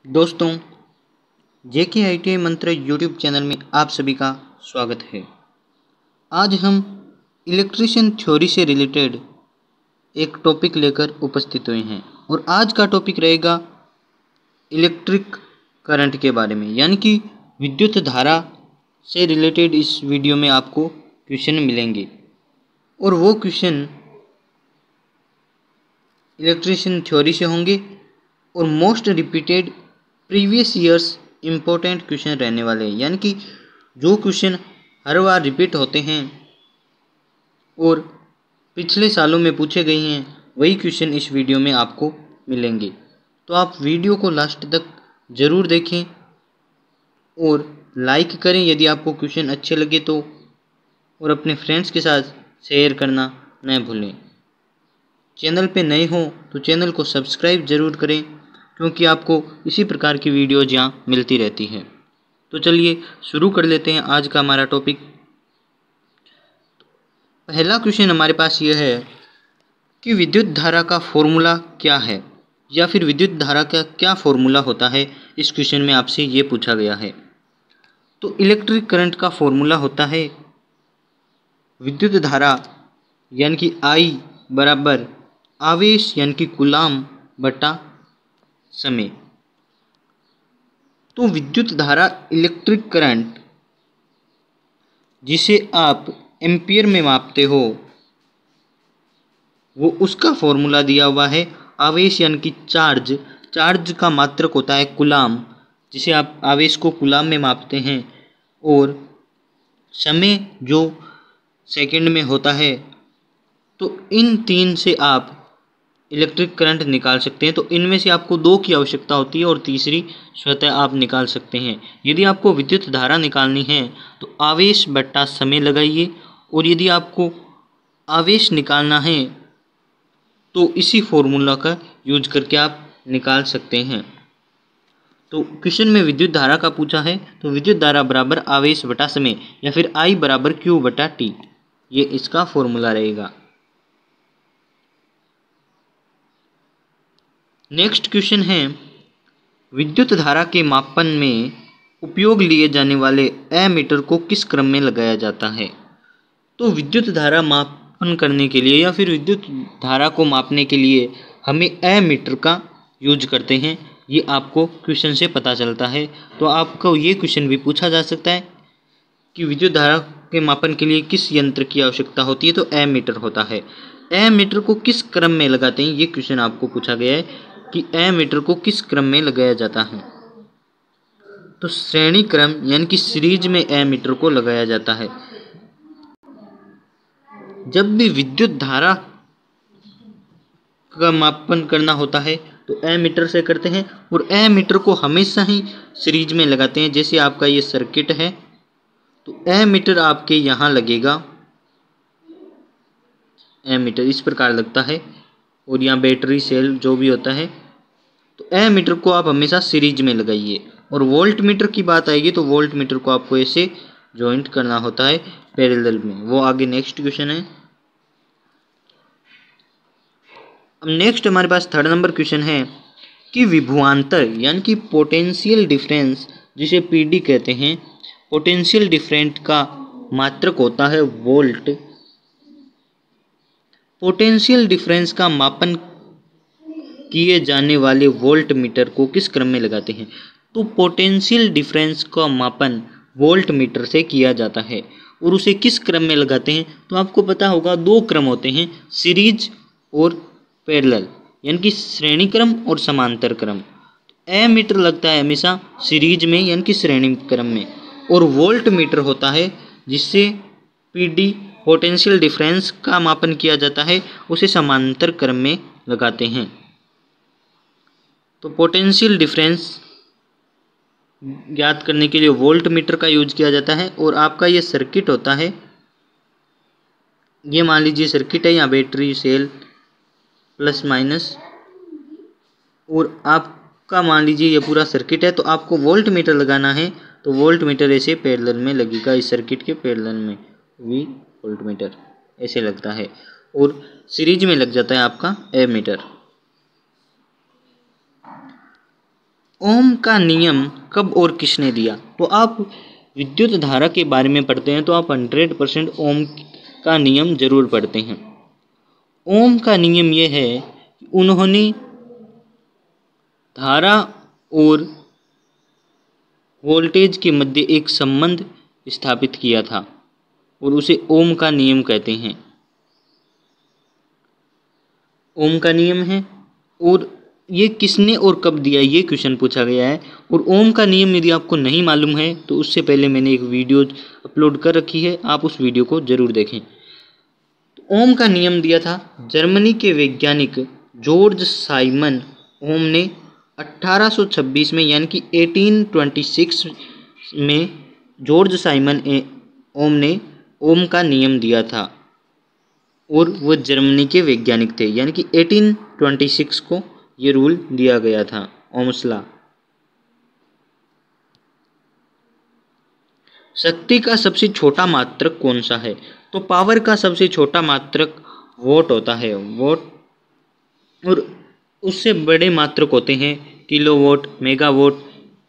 दोस्तों, JKITI मंत्र YouTube channel में आप सभी का स्वागत है। आज हम इलेक्ट्रिशियन थ्योरी से रिलेटेड एक टॉपिक लेकर उपस्थित हुए हैं और आज का टॉपिक रहेगा इलेक्ट्रिक करंट के बारे में, यानी कि विद्युत धारा से रिलेटेड। इस वीडियो में आपको क्वेश्चन मिलेंगे और वो क्वेश्चन इलेक्ट्रिशियन थ्योरी से होंगे और most repeated previous years important question रहने वाले हैं, यानी कि जो क्वेश्चन हर बार रिपीट होते हैं और पिछले सालों में पूछे गए हैं, वही क्वेश्चन इस वीडियो में आपको मिलेंगे। तो आप वीडियो को लास्ट तक ज़रूर देखें और लाइक करें यदि आपको क्वेश्चन अच्छे लगे तो, और अपने फ्रेंड्स के साथ शेयर करना न भूलें। चैनल पे नए हो तो चैनल को सब्सक्राइब ज़रूर करें, क्योंकि आपको इसी प्रकार की वीडियोज़ यहाँ मिलती रहती है। तो चलिए शुरू कर लेते हैं आज का हमारा टॉपिक। पहला क्वेश्चन हमारे पास यह है कि विद्युत धारा का फॉर्मूला क्या है, या फिर विद्युत धारा का क्या फॉर्मूला होता है। इस क्वेश्चन में आपसे ये पूछा गया है। तो इलेक्ट्रिक करंट का फॉर्मूला होता है विद्युत धारा यानी कि I बराबर आवेश यानी कि कूलाम बटा समय। तो विद्युत धारा इलेक्ट्रिक करंट जिसे आप एम्पियर में मापते हो, वो उसका फॉर्मूला दिया हुआ है। आवेश यानी कि चार्ज का मात्रक होता है कूलाम, जिसे आप आवेश को कूलाम में मापते हैं, और समय जो सेकंड में होता है। तो इन तीन से आप इलेक्ट्रिक करंट निकाल सकते हैं। तो इनमें से आपको दो की आवश्यकता होती है और तीसरी स्वतः आप निकाल सकते हैं। यदि आपको विद्युत धारा निकालनी है तो आवेश बट्टा समय लगाइए, और यदि आपको आवेश निकालना है तो इसी फॉर्मूला का यूज करके आप निकाल सकते हैं। तो क्वेश्चन में विद्युत धारा का पूछा है, तो विद्युत धारा बराबर आवेश बटा समय, या फिर I बराबर Q बटा T, ये इसका फॉर्मूला रहेगा। नेक्स्ट क्वेश्चन है, विद्युत धारा के मापन में उपयोग लिए जाने वाले एमीटर को किस क्रम में लगाया जाता है। तो विद्युत धारा मापन करने के लिए या फिर विद्युत धारा को मापने के लिए हमें एमीटर का यूज करते हैं, ये आपको क्वेश्चन से पता चलता है। तो आपको ये क्वेश्चन भी पूछा जा सकता है कि विद्युत धारा के मापन के लिए किस यंत्र की आवश्यकता होती है, तो एमीटर होता है। एमीटर को किस क्रम में लगाते हैं, ये क्वेश्चन आपको पूछा गया है कि एमीटर को किस क्रम में लगाया जाता है। तो श्रेणी क्रम यानी कि सीरीज में एमीटर को लगाया जाता है। जब भी विद्युत धारा का मापन करना होता है तो एमीटर से करते हैं, और एमीटर को हमेशा ही सीरीज में लगाते हैं। जैसे आपका ये सर्किट है, तो एमीटर आपके यहाँ लगेगा। एमीटर इस प्रकार लगता है, और यहाँ बैटरी सेल जो भी होता है, तो एमीटर को आप हमेशा सीरीज में लगाइए। और वोल्ट मीटर की बात आएगी तो वोल्ट मीटर को आपको ऐसे जॉइंट करना होता है पैरेलल में। वो आगे नेक्स्ट क्वेश्चन है। अब नेक्स्ट हमारे पास थर्ड नंबर क्वेश्चन है कि विभवांतर यानी कि पोटेंशियल डिफरेंस, जिसे PD कहते हैं, पोटेंशियल डिफरेंस का मात्रक होता है वोल्ट। पोटेंशियल डिफरेंस का मापन किए जाने वाले वोल्ट मीटर को किस क्रम में लगाते हैं। तो पोटेंशियल डिफरेंस का मापन वोल्ट मीटर से किया जाता है, और उसे किस क्रम में लगाते हैं। तो आपको पता होगा दो क्रम होते हैं, सीरीज और पैरेलल, यानी कि श्रेणी क्रम और समांतर क्रम। एमीटर लगता है हमेशा सीरीज में यानी कि श्रेणी क्रम में, और वोल्ट मीटर होता है जिससे PD पोटेंशियल डिफरेंस का मापन किया जाता है, उसे समांतर क्रम में लगाते हैं। तो पोटेंशियल डिफरेंस ज्ञात करने के लिए वोल्ट मीटर का यूज किया जाता है। और आपका ये सर्किट होता है, ये मान लीजिए सर्किट है, यहाँ बैटरी सेल प्लस माइनस, और आपका मान लीजिए ये पूरा सर्किट है। तो आपको वोल्ट मीटर लगाना है, तो वोल्ट मीटर ऐसे पैरेलल में लगेगा, इस सर्किट के पैरेलल में V वोल्ट मीटर ऐसे लगता है, और सीरीज में लग जाता है आपका एमीटर। ओम का नियम कब और किसने दिया? तो आप विद्युत धारा के बारे में पढ़ते हैं तो आप 100% ओम का नियम जरूर पढ़ते हैं। ओम का नियम यह है कि उन्होंने धारा और वोल्टेज के मध्य एक संबंध स्थापित किया था और उसे ओम का नियम कहते हैं। ओम का नियम है, और ये किसने और कब दिया ये क्वेश्चन पूछा गया है। और ओम का नियम यदि आपको नहीं मालूम है तो उससे पहले मैंने एक वीडियो अपलोड कर रखी है, आप उस वीडियो को जरूर देखें। तो ओम का नियम दिया था जर्मनी के वैज्ञानिक जॉर्ज साइमन ओम ने 1826 में, यानी कि 1826 में जॉर्ज साइमन ओम ने ओम का नियम दिया था और वो जर्मनी के वैज्ञानिक थे, यानी कि 1826 को ये रूल दिया गया था, ओम्स लॉ। शक्ति का सबसे छोटा मात्रक कौन सा है? तो पावर का सबसे छोटा मात्रक वोट होता है, वोट। और उससे बड़े मात्रक होते हैं किलोवाट, मेगावाट,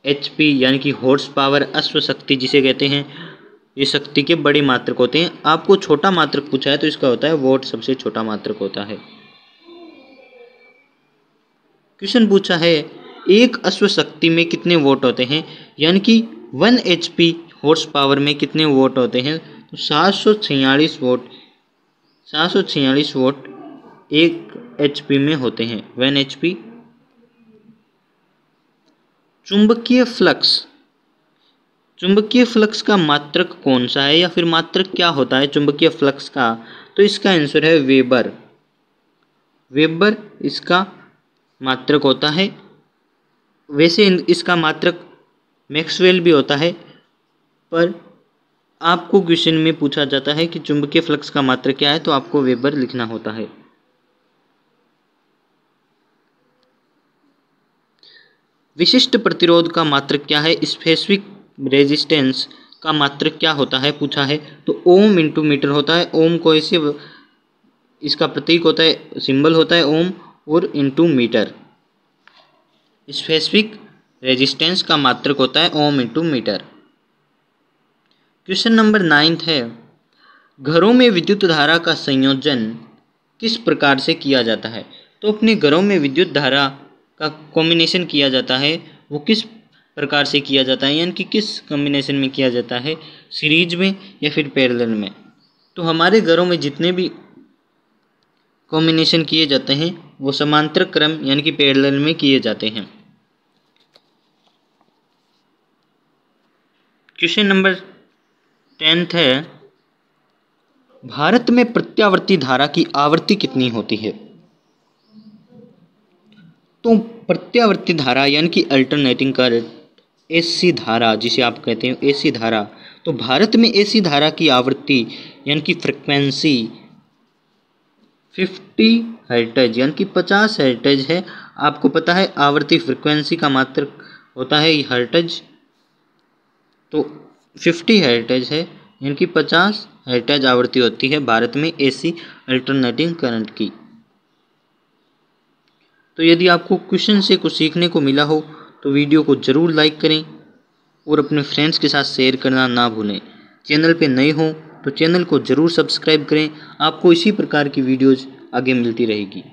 एचपी यानी कि हॉर्स पावर, अश्व शक्ति जिसे कहते हैं। ये शक्ति के बड़े मात्रक होते हैं। आपको छोटा मात्रक पूछा है तो इसका होता है वोट, सबसे छोटा मात्रक होता है। क्वेश्चन पूछा है एक अश्व शक्ति में कितने वोट होते हैं, यानी कि 1 HP हॉर्स पावर में कितने वोट होते हैं? तो 746 वोट, 746 वोट 1 HP में होते हैं, 1 HP। चुंबकीय फ्लक्स, चुंबकीय फ्लक्स का मात्रक कौन सा है, या फिर मात्रक क्या होता है चुंबकीय फ्लक्स का? तो इसका आंसर है वेबर। वेबर इसका मात्रक होता है। वैसे इसका मात्रक मैक्सवेल भी होता है, पर आपको क्वेश्चन में पूछा जाता है कि चुंबकीय फ्लक्स का मात्रक क्या है, तो आपको वेबर लिखना होता है। विशिष्ट प्रतिरोध का मात्रक क्या है? स्पेसिफिक रेजिस्टेंस का मात्रक क्या होता है पूछा है, तो ओम इंटू मीटर होता है। ओम को ऐसे इसका प्रतीक होता है, सिंबल होता है ओम, और इंटू मीटर। स्पेसिफिक रेजिस्टेंस का मात्रक होता है ohm into metre. Question number 9 है घरों में विद्युत धारा का संयोजन किस प्रकार से किया जाता है? तो अपने घरों में विद्युत धारा का कॉम्बिनेशन किया जाता है, वो किस प्रकार से किया जाता है, यानी कि किस कॉम्बिनेशन में किया जाता है, सीरीज में या फिर पैरेलल में? तो हमारे घरों में जितने भी कॉम्बिनेशन किए जाते हैं वो समांतर क्रम यानी कि पैरेलल में किए जाते हैं। क्वेश्चन नंबर 10 है भारत में प्रत्यावर्ती धारा की आवृत्ति कितनी होती है? तो प्रत्यावर्ती धारा यानी कि अल्टरनेटिंग करंट, एसी धारा जिसे आप कहते हैं एसी धारा, तो भारत में एसी धारा की आवृत्ति यानी कि फ्रिक्वेंसी 50 हर्ट्ज यानी कि 50 हर्ट्ज है। आपको पता है आवृत्ति फ्रिक्वेंसी का मात्रक होता है हर्ट्ज, तो 50 हर्ट्ज है, यानी कि 50 हर्ट्ज आवृत्ति होती है भारत में एसी अल्टरनेटिंग करंट की। तो यदि आपको क्वेश्चन से कुछ सीखने को मिला हो तो वीडियो को ज़रूर लाइक करें और अपने फ्रेंड्स के साथ शेयर करना ना भूलें। चैनल पे नए हो तो चैनल को ज़रूर सब्सक्राइब करें, आपको इसी प्रकार की वीडियोज़ आगे मिलती रहेगी।